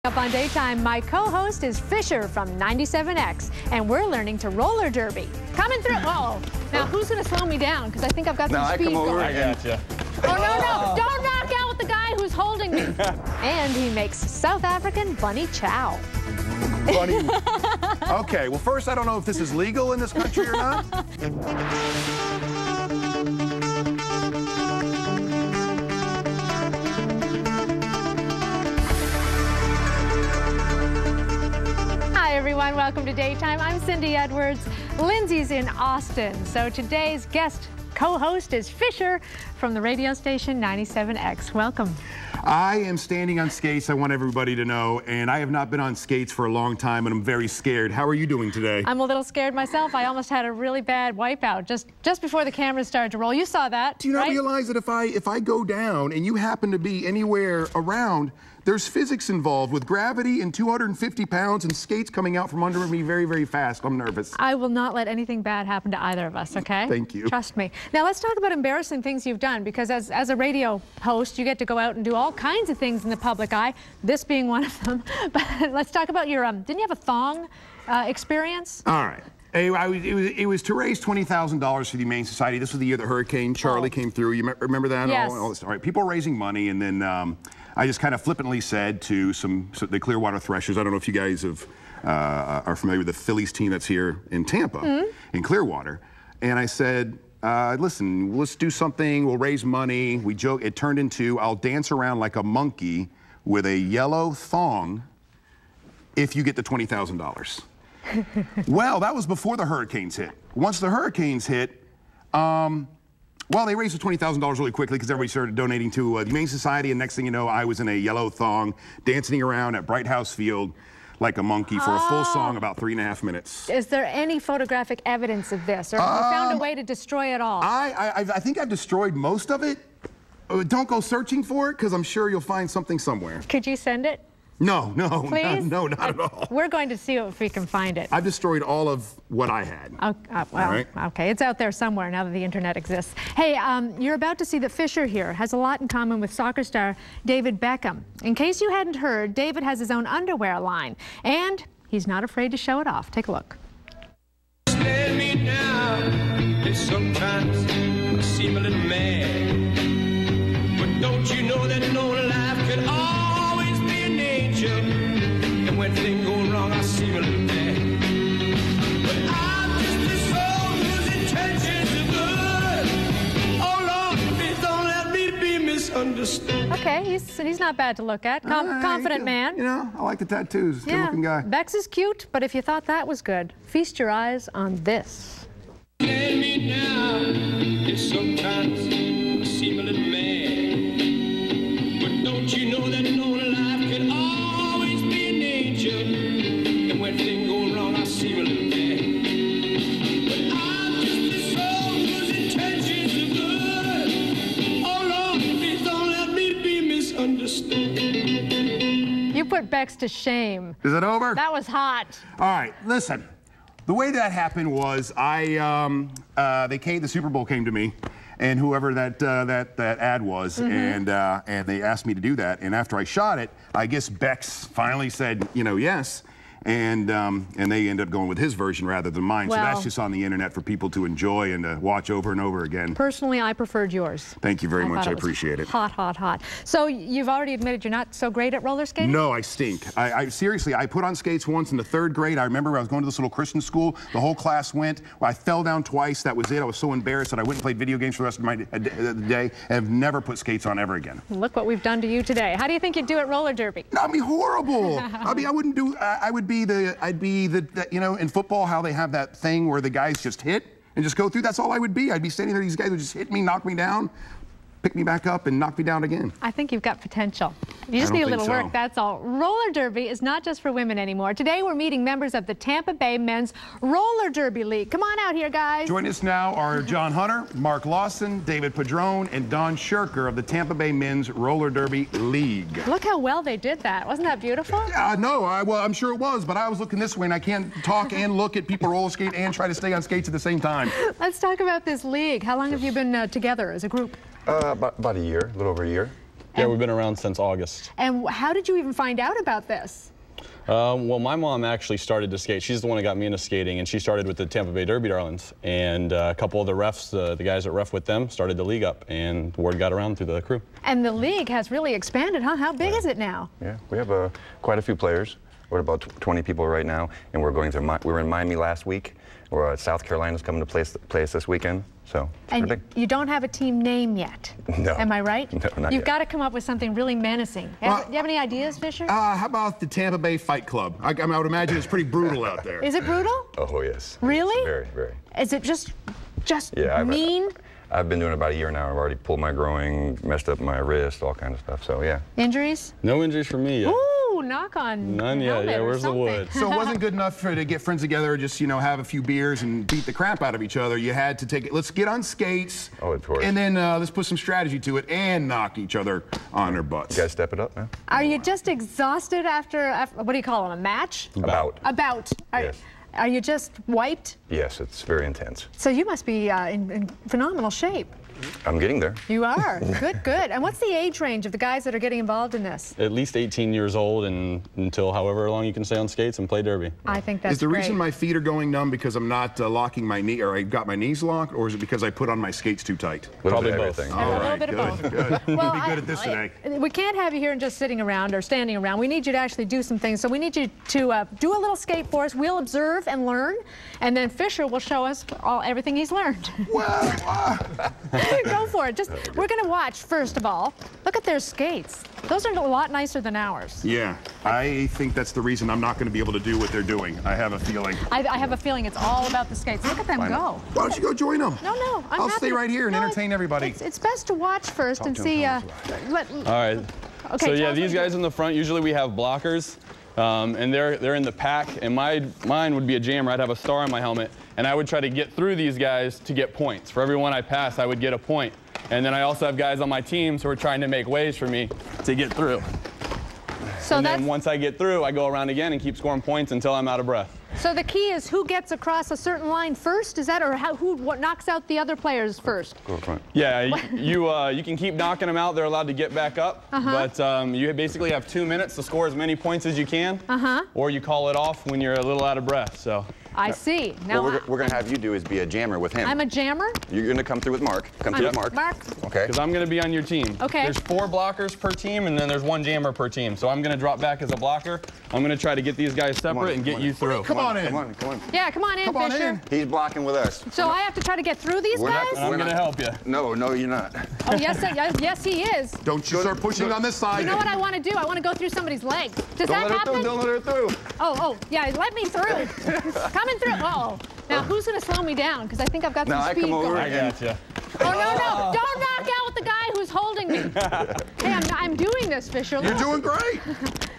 Up on Daytime, my co-host is Fisher from 97X, and we're learning to roller derby. Coming through. Uh-oh. Now, who's going to slow me down? Because I think I've got some speed going. I gotcha. Oh, no. Don't knock out with the guy who's holding me. And he makes South African bunny chow. Bunny. Okay, well, first, I don't know if this is legal in this country or not. Hi, everyone. Welcome to Daytime. I'm Cindy Edwards. Lindsay's in Austin. So today's guest co-host is Fisher from the radio station 97X. Welcome. I am standing on skates, I want everybody to know, and I have not been on skates for a long time, and I'm very scared. How are you doing today? I'm a little scared myself. I almost had a really bad wipeout just before the cameras started to roll. You saw that, Do you not right? realize that if I go down and you happen to be anywhere around, there's physics involved with gravity and 250 pounds and skates coming out from under me very, very fast. I'm nervous. I will not let anything bad happen to either of us, okay? Thank you. Trust me. Now let's talk about embarrassing things you've done, because as a radio host, you get to go out and do all kinds of things in the public eye, this being one of them. But let's talk about your, didn't you have a thong experience? All right. It was to raise $20,000 for the Humane Society. This was the year that Hurricane Charlie came through. You remember that? Yes. All this. All right. People were raising money, and then I just kind of flippantly said to the Clearwater Threshers, I don't know if you guys are familiar with the Phillies team that's here in Tampa, in Clearwater, and I said, listen, let's do something, we'll raise money. We joke, it turned into, I'll dance around like a monkey with a yellow thong if you get the $20,000. Well, that was before the hurricanes hit. Once the hurricanes hit, well, they raised the $20,000 really quickly because everybody started donating to the Humane Society, and next thing you know, I was in a yellow thong, dancing around at Bright House Field like a monkey for a full song, about 3.5 minutes. Is there any photographic evidence of this, or have you found a way to destroy it all? I think I've destroyed most of it. Don't go searching for it, because I'm sure you'll find something somewhere. Could you send it? No, Please? no, not at all. We're going to see if we can find it. I've destroyed all of what I had. Well, right. Okay, it's out there somewhere now that the internet exists. Hey, you're about to see that Fisher here has a lot in common with soccer star David Beckham. In case you hadn't heard, David has his own underwear line, and he's not afraid to show it off. Take a look. Let me now, and sometimes I seem a little mad, but don't you know that no life can always be an angel, and when things go wrong I seem a little mad, but I'm just a soul whose intentions are good. Oh Lord, please don't let me be misunderstood. Okay, he's not bad to look at. Confident man. You know, I like the tattoos. Yeah. Good-looking guy. Bex is cute, but if you thought that was good, feast your eyes on this. Let me now, and sometimes I seem a little mad, but don't you know that no life can always be an angel, and when things go wrong I seem a little mad, but I'm just a soul whose intentions are good. Oh Lord, please don't let me be misunderstood. You put Bex to shame. Is it over? That was hot. All right, listen. The way that happened was the Super Bowl came to me, and whoever that ad was, and they asked me to do that. And after I shot it, I guess Bex finally said, you know, yes. And they ended up going with his version rather than mine. Well, so that's just on the internet for people to enjoy and to watch over and over again. Personally, I preferred yours. Thank you very much. I appreciate it. Hot, hot, hot. So you've already admitted you're not so great at roller skating? No, I stink. I seriously, I put on skates once in the 3rd grade. I remember I was going to this little Christian school. The whole class went. I fell down twice. That was it. I was so embarrassed that I went and played video games for the rest of the day. I have never put skates on ever again. Look what we've done to you today. How do you think you'd do at roller derby? I'd be horrible. I mean, I wouldn't do. I'd be the you know, in football, how they have that thing where the guys just hit and just go through. That's all I would be. I'd be standing there. These guys would just hit me, knock me down, pick me back up, and knock me down again. I think you've got potential. You just need a little work, that's all. Roller derby is not just for women anymore. Today we're meeting members of the Tampa Bay Men's Roller Derby League. Come on out here, guys. Joining us now are John Hunter, Mark Lawson, David Padron, and Don Shirker of the Tampa Bay Men's Roller Derby League. Look how well they did that. Wasn't that beautiful? No, well, I'm sure it was, but I was looking this way, and I can't talk and look at people roller skate and try to stay on skates at the same time. Let's talk about this league. How long have you been together as a group? About a year, a little over a year. Yeah, we've been around since August. And how did you even find out about this? Well, my mom actually started to skate. She's the one that got me into skating, and she started with the Tampa Bay Derby Darlings. And a couple of the refs, the guys that ref with them, started the league up, and the word got around through the crew. And the league has really expanded, huh? How big is it now? Yeah, we have quite a few players. We're about 20 people right now, and we're going through. We were in Miami last week. We're South Carolina's coming to play us this weekend. So and you don't have a team name yet. No. Am I right? No, not You've yet. got to come up with something really menacing. Do you have any ideas, Fisher? How about the Tampa Bay Fight Club? I would imagine it's pretty brutal out there. Is it brutal? Oh yes. Really? Yes, very, very. Is it just yeah, mean? I've been doing it about a year now. I've already pulled my groin, messed up my wrist, all kinds of stuff. So yeah. Injuries? No injuries for me yet. Ooh, knock on None yet. Yeah, where's the wood? So it wasn't good enough to get friends together, just, have a few beers and beat the crap out of each other. You had to take it. Let's get on skates. Oh, of course. And then let's put some strategy to it and knock each other on their butts. You guys step it up, man. Are you just exhausted after what do you call it, a match? About. Yes. Are you just wiped? Yes, it's very intense. So you must be in phenomenal shape. I'm getting there. You are. Good, good. And what's the age range of the guys that are getting involved in this? At least 18 years old and until however long you can stay on skates and play derby. I think that's Is the great. reason my feet are going numb because I'm not locking my knee, or I've got my knees locked, or is it because I put on my skates too tight? Probably both. Everything. A little bit of both. Good. Well, We'll be good at this today. We can't have you here and just sitting around or standing around. We need you to actually do some things. So we need you to do a little skate for us. We'll observe and learn, and then Fisher will show us everything he's learned. Go for it. We're going to watch, first of all. Look at their skates. Those are a lot nicer than ours. Yeah, I think that's the reason I'm not going to be able to do what they're doing. I have a feeling. I have a feeling it's all about the skates. Look at them go. Why don't you go join them? No, I'll stay right here and entertain everybody. It's best to watch first and see. All right. Okay, so yeah, these guys in the front, usually we have blockers. And they're in the pack, and mine would be a jammer. I'd have a star on my helmet, and I would try to get through these guys to get points. For every one I pass, I would get a point. And then I also have guys on my teams who are trying to make ways for me to get through. So then once I get through, I go around again and keep scoring points until I'm out of breath. So the key is who gets across a certain line first? Is that, or what knocks out the other players first? Go front. Yeah, you can keep knocking them out. They're allowed to get back up, but you basically have 2 minutes to score as many points as you can, or you call it off when you're a little out of breath. So. I see. Now what we're going to have you do is be a jammer with him. I'm a jammer? You're going to come through with Mark. Come through with Mark. Okay. Because I'm going to be on your team. Okay. There's 4 blockers per team, and then there's 1 jammer per team. So I'm going to drop back as a blocker. I'm going to try to get these guys separate and get you through. Come on in. Come on, come on. Yeah, come on in, Fisher. He's blocking with us. So I have to try to get through these guys? I'm going to help you. No, you're not. Oh, yes, he is. Don't you start pushing on this side. You know what I want to do? I want to go through somebody's leg. Does that happen? Don't let her through. Oh, yeah, let me through. Coming through. Uh-oh. Now, who's going to slow me down? Because I think I've got some speed going. I got you. Oh, no. Don't knock out the guy who's holding me. Hey, I'm doing this, Fisher. You're doing great.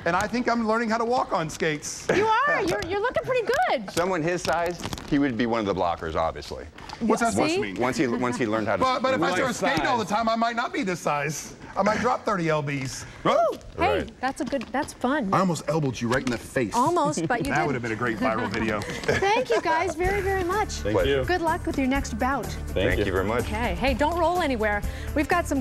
And I think I'm learning how to walk on skates. You are. You're looking pretty good. Someone his size, he would be one of the blockers, obviously. What's that supposed to mean? Once he learned how to. But if I start skating all the time, I might not be this size. I might drop 30 lbs. Hey, that's fun. I almost elbowed you right in the face. Almost, but you didn't. That would have been a great viral video. Thank you guys very, very much. Thank you. Good luck with your next bout. Thank you very much. Okay. Hey, don't roll anywhere. We've got some